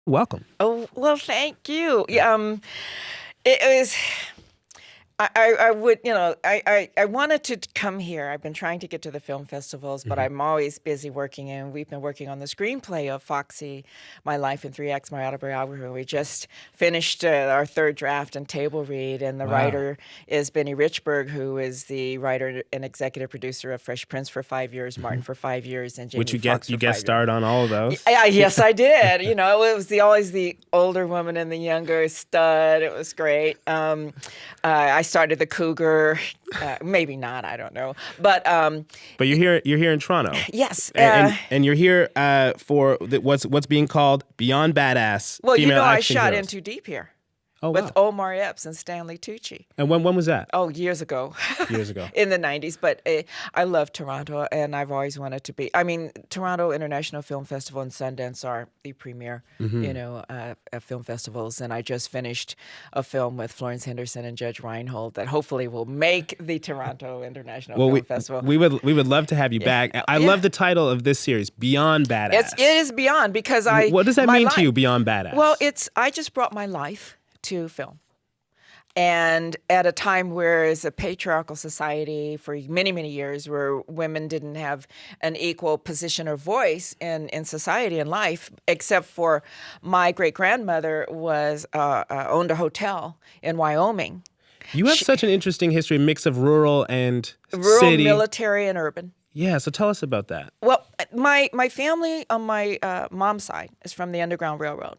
Welcome. Oh, well, thank you. Yeah, it was. I would, I wanted to come here. I've been trying to get to the film festivals, but Mhm. I'm always busy working, and we've been working on the screenplay of Foxy, My Life in 3 Acts, my autobiography. We just finished our third draft and table read, and the Wow. writer is Benny Richburg, who is the writer and executive producer of Fresh Prince for 5 years, Martin Mhm. for 5 years, and Which Jamie you get Foxx you for guest 5 years. starred on all of those. Yeah, yes, I did. It was always the older woman and the younger stud. It was great. I started the Cougar. Maybe not. I don't know. But But you're here in Toronto, yes. and you're here for what's being called Beyond Badass Well, Female I Action shot In Heroes. Too Deep here Oh with wow. Omar Epps and Stanley Tucci. And when was that? Oh, years ago, Years ago. in the 90s. But I love Toronto, and I've always wanted to be. I mean, Toronto International Film Festival and Sundance are the premier, Hmm. film festivals. And I just finished a film with Florence Henderson and Judge Reinhold that hopefully will make the Toronto International Well, Film we Festival. we would we would love to have you Yeah, back. I yeah. love the title of this series, Beyond It Badass. is beyond because What does that my mean to life. you, Beyond Well, Badass? I just brought my life to film. And at a time where it's a patriarchal society for many, many years, where women didn't have an equal position or voice in society and life, except for my great grandmother was owned a hotel in Wyoming, You have she, such an interesting history, mix of rural and rural, city. military, and urban. Yeah, so tell us about that. Well, my family on my mom's side is from the Underground Railroad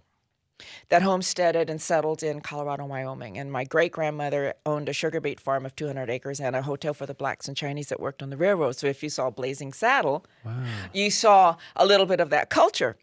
that homesteaded and settled in Colorado and Wyoming. And my great grandmother owned a sugar beet farm of 200 acres and a hotel for the blacks and Chinese that worked on the railroad. So if you saw Blazing Saddle, Wow. you saw a little bit of that culture.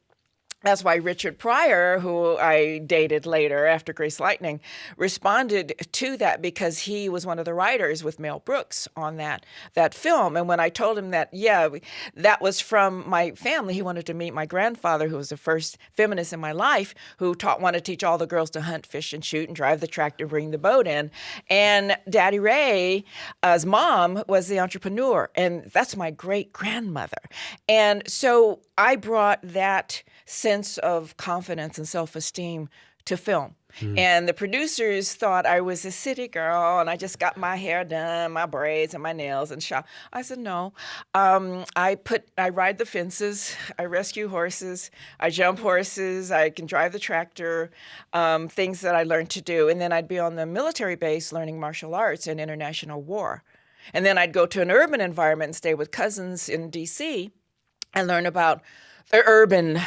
That's why Richard Pryor, who I dated later after Grace Lightning, responded to that because he was one of the writers with Mel Brooks on that film. And when I told him that, yeah, that was from my family, he wanted to meet my grandfather, who was the first feminist in my life, who wanted to teach all the girls to hunt, fish, and shoot, and drive the tractor, bring the boat in. And Daddy Ray, as mom, was the entrepreneur, and that's my great grandmother. And so I brought that sense of confidence and self-esteem to film. Mm. And the producers thought I was a city girl and I just got my hair done, my braids and my nails and shop. I said, no. I ride the fences, I rescue horses, I jump horses, I can drive the tractor, things that I learned to do. And then I'd be on the military base learning martial arts and international war. And then I'd go to an urban environment and stay with cousins in DC and learn about the urban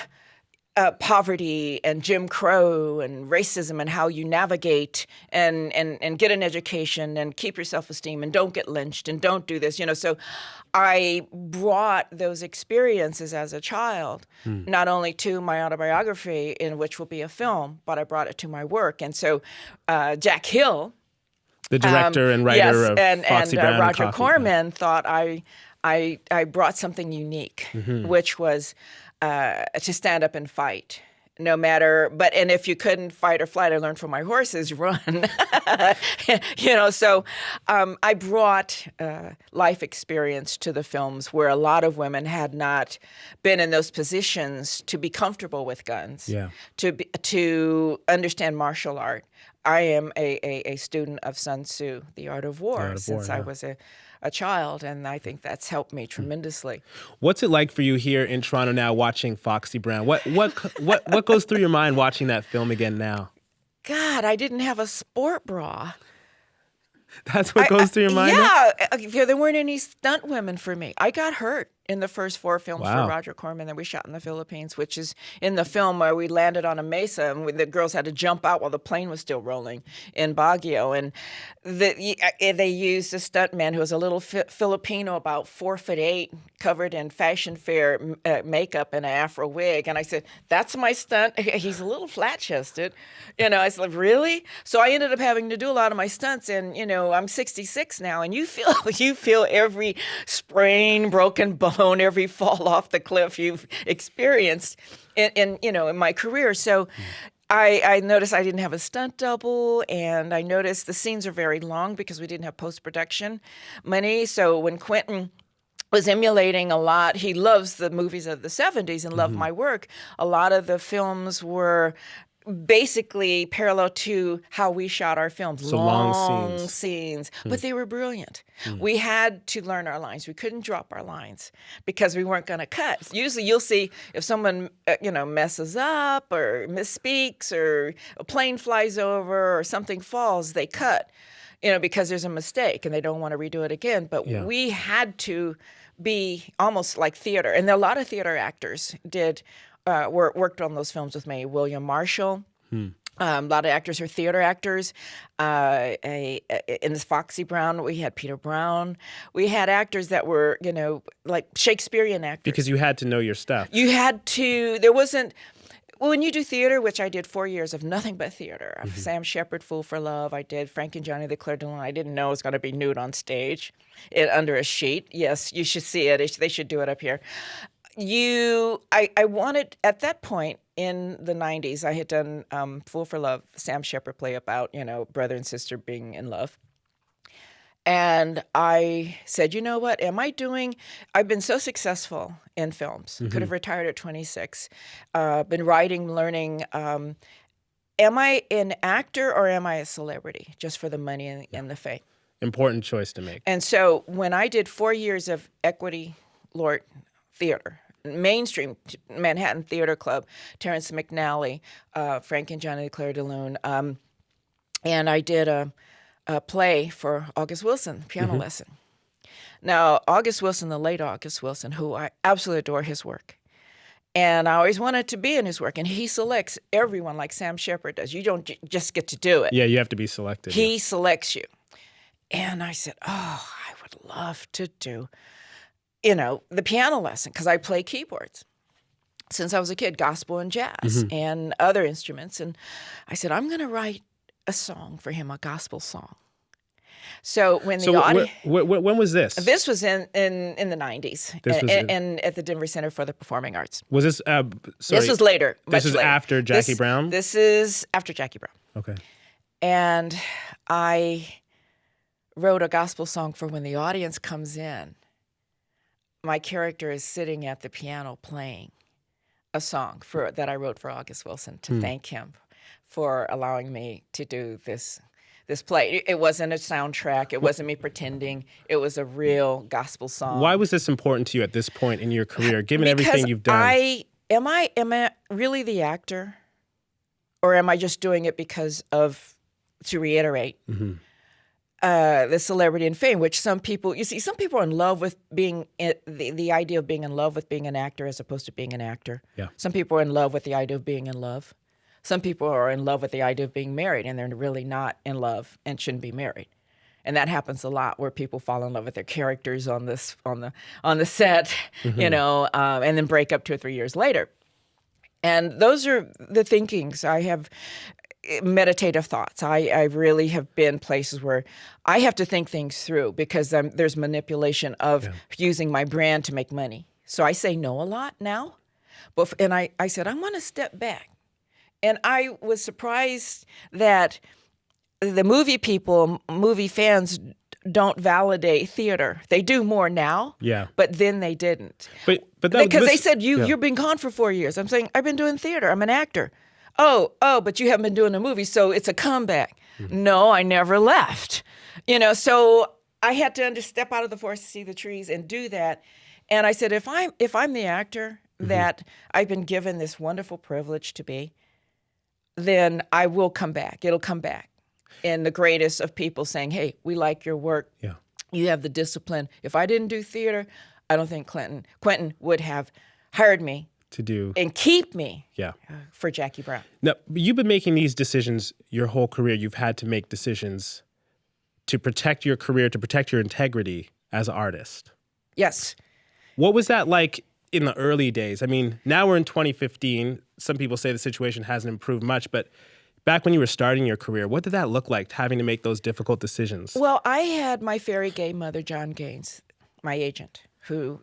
poverty and Jim Crow and racism and how you navigate and get an education and keep your self-esteem and don't get lynched and don't do this. So I brought those experiences as a child, Mm. not only to my autobiography, in which will be a film, but I brought it to my work. And so Jack Hill, The director and writer yes, of and Foxy Brown and Roger Coffy. Yeah. Corman thought I brought something unique, Mhm. which was to stand up and fight. No matter, and if you couldn't fight or flight, I learned from my horses, run. So I brought life experience to the films where a lot of women had not been in those positions to be comfortable with guns, Yeah. to understand martial art. I am a student of Sun Tzu, The Art of War, Art of War, since I yeah. was a child, and I think that's helped me tremendously. What's it like for you here in Toronto now, watching Foxy Brown? What goes through your mind watching that film again now? God, I didn't have a sport bra. That's what goes through your mind now? Yeah, there weren't any stunt women for me. I got hurt in the first 4 films Wow. for Roger Corman that we shot in the Philippines, which is in the film where we landed on a mesa and the girls had to jump out while the plane was still rolling in Baguio. And they used a stuntman who was a little Filipino, about 4'8", covered in fashion fair makeup and an afro wig. And I said, that's my stunt. He's a little flat-chested. I said, really? So I ended up having to do a lot of my stunts. And, I'm 66 now, and you feel every sprain, broken bone, every fall off the cliff you've experienced in my career. So I noticed I didn't have a stunt double, and I noticed the scenes are very long because we didn't have post-production money. So when Quentin was emulating a lot. He loves the movies of the 70s and loved my work. A lot of the films were basically parallel to how we shot our films. So long scenes. But they were brilliant. We had to learn our lines. We couldn't drop our lines because we weren't going to cut. Usually you'll see if someone messes up or misspeaks or a plane flies over or something falls, they cut, because there's a mistake and they don't want to redo it again. But we had to be almost like theater. And a lot of theater actors worked on those films with me. William Marshall. A lot of actors are theater actors. In this Foxy Brown, we had Peter Brown. We had actors that were, like Shakespearean actors. Because you had to know your stuff. You had to. There wasn't. When you do theater, which I did 4 years of nothing but theater, Sam Shepard, Fool for Love, I did Frank and Johnny the Claire de Lune. I didn't know it was going to be nude on stage, under a sheet. Yes, you should see it. They should do it up here. I wanted, at that point in the 90s, I had done Fool for Love, Sam Shepard play about, brother and sister being in love. And I said, you know what, I've been so successful in films, could have retired at 26, been writing, learning. Am I an actor or am I a celebrity just for the money and the fame? Important choice to make. And so when I did 4 years of Equity Lord Theater, mainstream Manhattan Theater Club, Terrence McNally, Frank and Johnny the Claire de Lune, and I did a play for August Wilson, piano lesson. Now, August Wilson, the late August Wilson, who I absolutely adore his work. And I always wanted to be in his work. And he selects everyone like Sam Shepard does. You don't just get to do it. Yeah, you have to be selected. He selects you. And I said, I would love to do, the piano lesson, because I play keyboards since I was a kid, gospel and jazz and other instruments. And I said, I'm going to write a song for him, a gospel song. So when when was this? This was in the 90s, and at the Denver Center for the Performing Arts. Was this? This was later. This is after Jackie Brown. This is after Jackie Brown. Okay. And I wrote a gospel song for when the audience comes in. My character is sitting at the piano playing a song that I wrote for August Wilson to thank him for allowing me to do this play. It wasn't a soundtrack. It wasn't me pretending. It was a real gospel song. Why was this important to you at this point in your career, given everything you've done? Am I really the actor, or am I just doing it because of, to reiterate, the celebrity and fame, which some people are in love with being, the idea of being in love with being an actor as opposed to being an actor. Yeah. Some people are in love with the idea of being in love. Some people are in love with the idea of being married, and they're really not in love and shouldn't be married. And that happens a lot, where people fall in love with their characters on the set, and then break up 2 or 3 years later. And those are the thinkings. I have meditative thoughts. I really have been places where I have to think things through, because there's manipulation of using my brand to make money. So I say no a lot now. And I said, I want to step back. And I was surprised that the movie fans don't validate theater. They do more now, but then they didn't. Because they said, you've been gone for 4 years. I'm saying, I've been doing theater. I'm an actor. Oh, but you haven't been doing a movie, so it's a comeback. No, I never left. So I had to step out of the forest to see the trees and do that. And I said, if I'm the actor that I've been given this wonderful privilege to be, then I will come back. It'll come back. And the greatest of people saying, hey, we like your work. Yeah. You have the discipline. If I didn't do theater, I don't think Quentin would have hired me to do and keep me for Jackie Brown. Now, you've been making these decisions your whole career. You've had to make decisions to protect your career, to protect your integrity as an artist. Yes. What was that like in the early days? I mean, now we're in 2015. Some people say the situation hasn't improved much, but back when you were starting your career, what did that look like, having to make those difficult decisions? Well, I had my very gay mother, John Gaines, my agent, who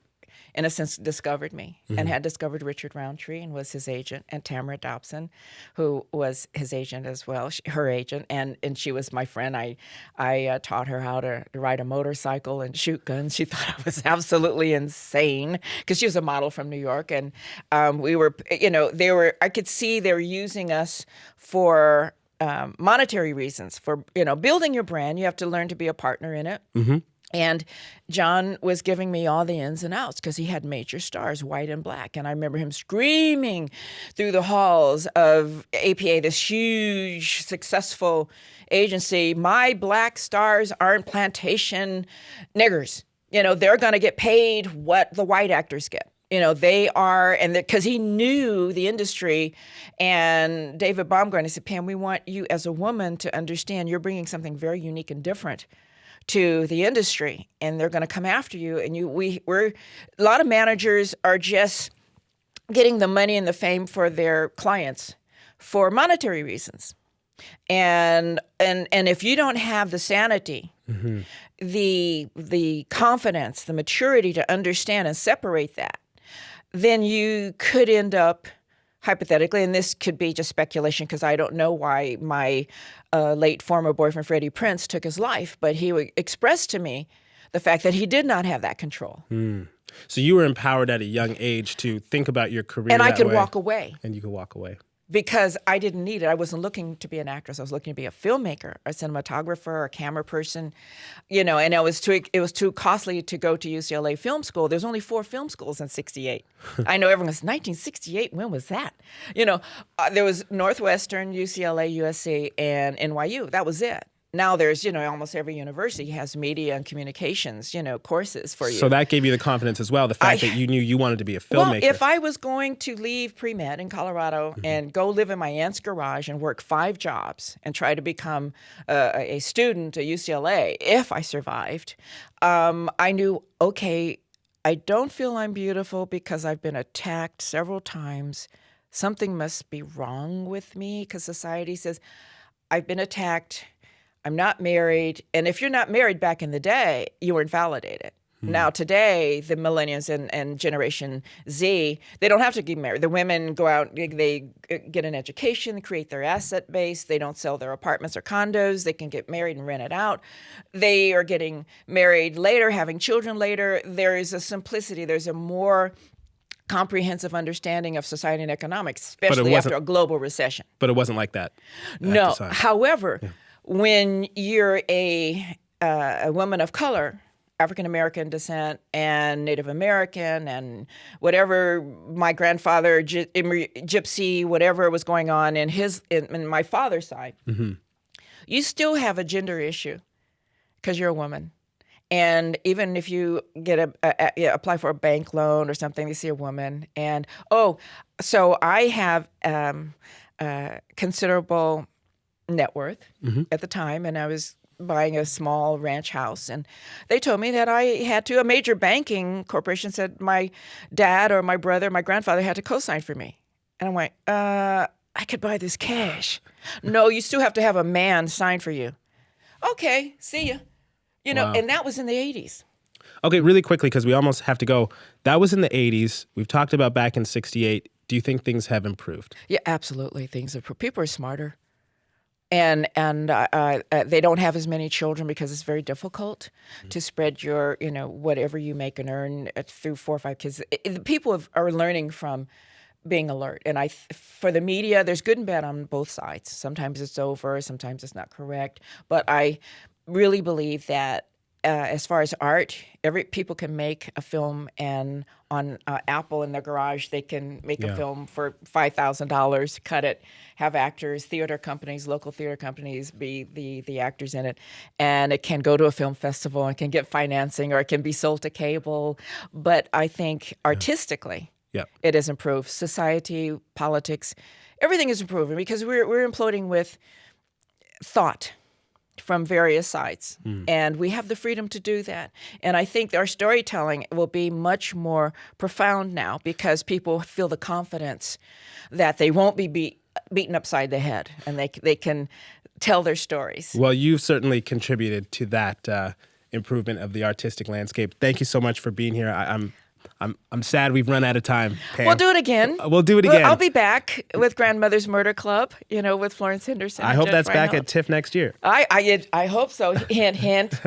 in a sense, discovered me and had discovered Richard Roundtree and was his agent, and Tamara Dobson, who was his agent as well, her agent, and she was my friend. I taught her how to ride a motorcycle and shoot guns. She thought I was absolutely insane because she was a model from New York, and we were, I could see they were using us for monetary reasons. For building your brand, you have to learn to be a partner in it. And John was giving me all the ins and outs because he had major stars, white and black. And I remember him screaming through the halls of APA, this huge, successful agency, "My black stars aren't plantation niggers. They're going to get paid what the white actors get. They are," and because he knew the industry. And David Baumgartner said, "Pam, we want you as a woman to understand you're bringing something very unique and different to the industry, and they're going to come after you. And we're a lot of managers are just getting the money and the fame for their clients for monetary reasons. And if you don't have the sanity, the confidence, the maturity to understand and separate that, then you could end up, hypothetically, and this could be just speculation because I don't know why my late former boyfriend, Freddie Prinze, took his life, but he expressed to me the fact that he did not have that control. So you were empowered at a young age to think about your career and I that could way. walk away. And you could walk away. Because I didn't need it. I wasn't looking to be an actress. I was looking to be a filmmaker, a cinematographer, a camera person, and it was too costly to go to UCLA Film School. There's only 4 film schools in '68. I know everyone goes, 1968, when was that? There was Northwestern, UCLA, USC, and NYU. That was it. Now there's, almost every university has media and communications, courses for you. So that gave you the confidence as well, the fact that you knew you wanted to be a filmmaker. Well, if I was going to leave pre-med in Colorado and go live in my aunt's garage and work 5 jobs and try to become a student at UCLA, if I survived, I knew, okay, I don't feel I'm beautiful because I've been attacked several times. Something must be wrong with me because society says, I've been attacked, I'm not married. And if you're not married back in the day, you were invalidated. Now today, the millennials and Generation Z, they don't have to get married. The women go out, they get an education, create their asset base. They don't sell their apartments or condos. They can get married and rent it out. They are getting married later, having children later. There is a simplicity. There's a more comprehensive understanding of society and economics, especially after a global recession. But it wasn't like that. No. However, when you're a woman of color, African-American descent and Native American and whatever, my grandfather, gypsy, whatever was going on in my father's side, you still have a gender issue because you're a woman. And even if you get apply for a bank loan or something, they see a woman. And, so I have considerable net worth at the time, and I was buying a small ranch house, and they told me that a major banking corporation said my dad or my brother, my grandfather had to co-sign for me. And I'm like, I could buy this cash. No, you still have to have a man sign for you. Okay, see ya. Wow. And that was in the 80s. Okay, really quickly, because we almost have to go. That was in the 80s. We've talked about back in '68. Do you think things have improved? Yeah, absolutely. Things have improved. People are smarter. And they don't have as many children because it's very difficult to spread your, whatever you make and earn through 4 or 5 kids. People are learning from being alert. And for the media, there's good and bad on both sides. Sometimes it's over, sometimes it's not correct. But I really believe that as far as art, people can make a film, and on Apple in their garage, they can make a film for $5,000, cut it, have actors, theater companies, local theater companies be the actors in it, and it can go to a film festival and can get financing, or it can be sold to cable. But I think artistically, it has improved. Society, politics, everything is improving because we're imploding with thought from various sides. And we have the freedom to do that. And I think our storytelling will be much more profound now because people feel the confidence that they won't be beaten upside the head, and they can tell their stories. Well, you've certainly contributed to that improvement of the artistic landscape. Thank you so much for being here. I'm sad we've run out of time, Pam. We'll do it again. We'll do it again. I'll be back with Grandmother's Murder Club, with Florence Henderson. I and hope Judge that's back Reinhold. at TIFF next year. I hope so. Hint, hint.